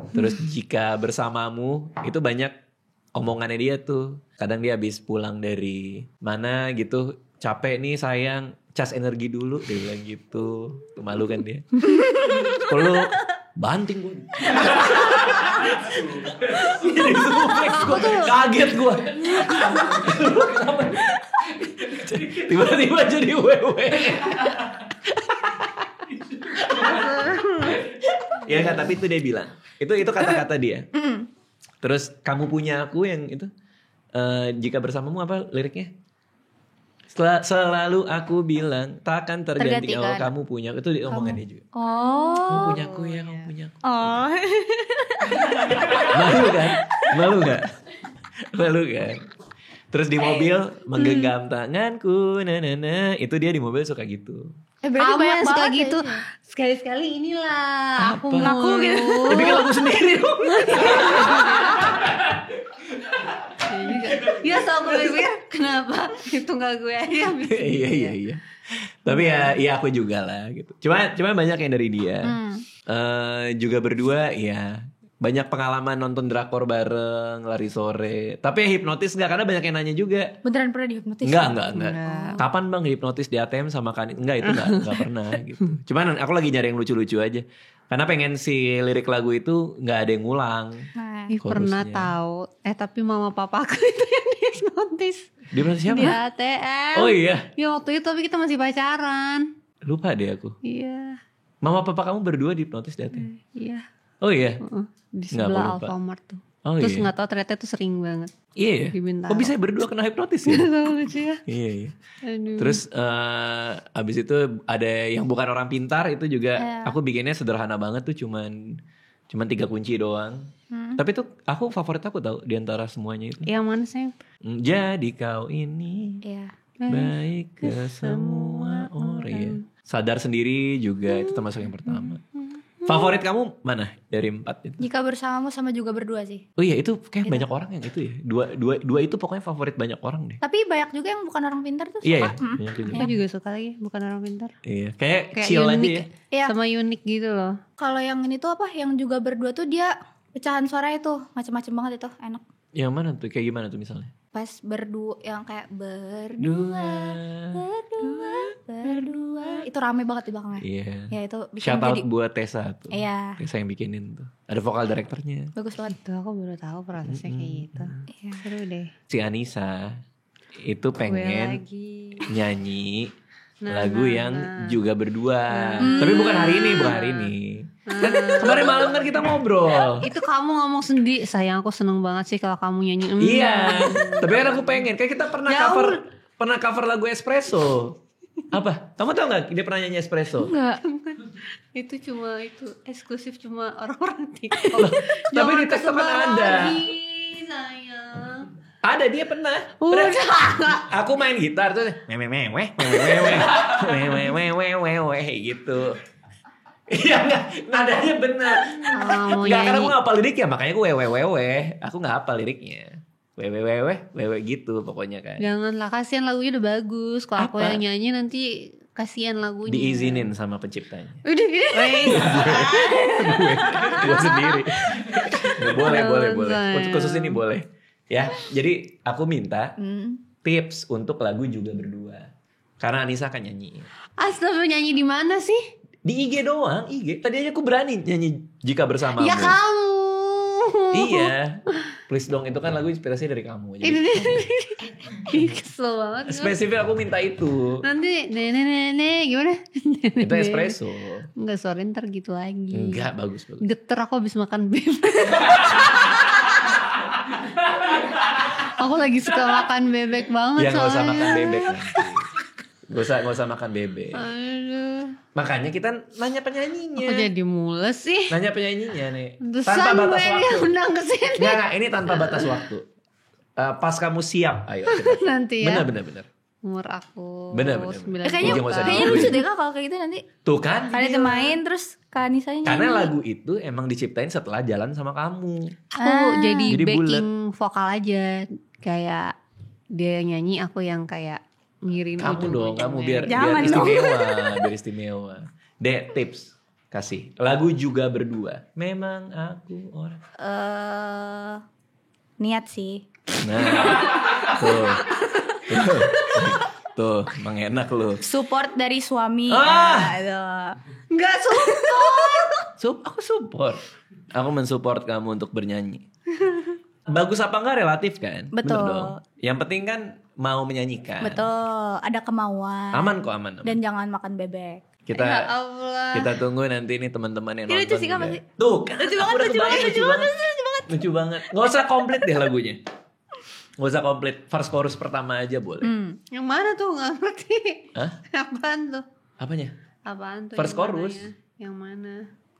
Terus jika bersamamu itu banyak omongannya dia tuh. Kadang dia habis pulang dari mana gitu, capek nih sayang, cas energi dulu, dia bilang gitu. Tuh malu kan dia. Kalau banting gue. Kaget gue. Tiba-tiba jadi wewe. Ya kan, tapi itu dia bilang. Itu kata-kata dia. Terus kamu punya aku yang itu. Jika bersamamu apa liriknya? Selalu aku bilang takkan terganti kalau kamu punya. Itu omongan dia juga. Kamu punya aku ya, kamu punya aku. Malu kan? Terus di mobil menggenggam tanganku, itu dia di mobil suka gitu. Berarti Kamu banyak yang suka banget gitu. ya. Sekali-sekali inilah aku gitu. Ya bikin lagu sendiri dong. Ya sama gue kenapa itu gak gue aja. Iya. Tapi ya aku juga lah gitu. Cuma banyak yang dari dia. Juga berdua ya. Banyak pengalaman nonton drakor bareng, lari sore. Tapi yang hipnotis enggak, karena banyak yang nanya juga. Beneran pernah dihipnotis? Enggak. Kapan bang hipnotis di ATM sama kan? Enggak, itu enggak pernah gitu. Cuman aku lagi nyari yang lucu-lucu aja. Karena pengen si lirik lagu itu enggak ada yang ngulang. Pernah tahu. Tapi mama papa aku itu yang dihipnotis. Dia bilang siapa? Di ATM. Oh iya. Ya waktu itu tapi kita masih pacaran. Lupa deh aku. Iya. Mama papa kamu berdua dihipnotis di ATM? Iya. Oh iya. Di Nggak, sebelah aku lupa. Alfamart tuh. Oh Terus iya. gak tahu ternyata itu sering banget. Iya ya. Di Bintaro. Kok bisa berdua kena hipnotis ya? Tahu lucu ya. Iya. Aduh. Terus abis itu ada yang bukan orang pintar, itu juga aku bikinnya sederhana banget tuh, cuman 3 kunci doang. Tapi tuh favorit aku tau di antara semuanya itu. Yang mana sih? Jadi kau ini baik ke semua orang. Iya. Sadar sendiri juga itu termasuk yang pertama. Favorit kamu mana dari 4 itu? Jika bersamamu sama juga berdua sih. Oh iya, itu kayak banyak orang yang itu ya. Dua itu pokoknya favorit banyak orang deh. Tapi banyak juga yang bukan orang pintar tuh suka. Iya ya, banyak juga. Aku juga suka lagi, bukan orang pintar. Iya, kayak chill aja unik ya. Iya. Sama unik gitu loh. Kalau yang ini tuh apa? Yang juga berdua tuh dia pecahan suara itu macam-macam banget itu, enak. Yang mana tuh? Kayak gimana tuh misalnya? Pas berdua yang kayak berdua itu rame banget di belakangnya. Iya. Ya itu bikin Shout out jadi buat Tessa tuh. Iya. Tessa yang bikinin tuh. Ada vokal direkturnya. bagus banget. Itu aku baru tahu prosesnya kayak gitu. Iya. Seru deh. Si Anissa itu Gue pengen lagi. nyanyi lagu yang juga berdua. Tapi bukan hari ini. Kan kemarin malam kan kita ngobrol. Itu kamu ngomong sendiri. Sayang, aku seneng banget sih kalau kamu nyanyi. Iya. Tapi kan aku pengen. Kayak kita pernah cover lagu Espresso. Apa? Kamu tau gak dia pernah nyanyi Espresso? Enggak. Itu eksklusif cuma orang-orang TikTok. Tapi di TikTok kan ada. Sayang. Ada, dia pernah. Aku main gitar tuh gitu. Iya enggak, nadanya benar. Enggak, karena aku gak hafal liriknya, makanya aku aku gak hafal liriknya. Gitu pokoknya kan. Janganlah, kasihan lagunya udah bagus. Kalau aku yang nyanyi nanti kasihan lagunya. Diizinin sama penciptanya. Udah. Gue sendiri. Boleh. Khusus ini boleh. Ya, jadi aku minta tips untuk lagu juga berdua. Karena Anissa kan nyanyi. Astaga, nyanyi di mana sih? Di IG doang, IG. Tadi aja aku berani nyanyi Jika Bersamamu. Ya kamu. Iya. Please dong, itu kan lagu inspirasi dari kamu. Jadi kesel banget. spesifik aku minta itu. Nanti nenek gimana? Itu Espresso. Enggak, sore ntar gitu lagi. Enggak, bagus. Geter aku habis makan bebek. Aku lagi suka makan bebek banget. Ya gak usah makan bebek nanti. Gak usah makan bebek. Aduh. Makanya kita nanya penyanyinya. Aku jadi mules sih. Nanya penyanyinya nih. Tanpa batas waktu. Undang kesini. Nggak, ini tanpa batas waktu. Pas kamu siap, ayo. Nanti ya. Bener. Umur aku Bener. 9 Kayaknya lucu deh Kak kalau kayak gitu nanti. Tuh kan. Kalian main terus Kak Anisanya nyanyi. Karena lagu itu emang diciptain setelah jalan sama kamu. Aku jadi bulet. backing vokal aja. Kayak dia nyanyi, aku yang kayak ngirim Kamu dong, kamu biar istimewa. Dek, tips kasih. Lagu juga berdua. Memang aku orang. Niat sih. Nah, tuh, emang enak lu. Support dari suami. Nggak support. Aku support. Aku mensupport kamu untuk bernyanyi. Bagus apa enggak relatif kan? Betul. Bener dong. Yang penting kan mau menyanyikan. Betul, ada kemauan. Aman kok, aman. Dan jangan makan bebek. Kita Ya Allah. kita tunggu nanti nih teman-teman yang Ini nonton. lucu sih, Kak, juga. pasti. Tuh, kan Lucu aku banget, udah lucu kebayang, banget. Lucu banget. Nggak usah komplit deh lagunya. Nggak usah komplit. First chorus pertama aja boleh. Yang mana tuh? Nggak ngerti. Hah? Apaan tuh? Apanya? Apaan tuh? First yang mana chorus. ya? Yang mana?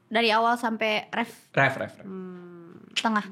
Dari awal sampai ref Ref. tengah.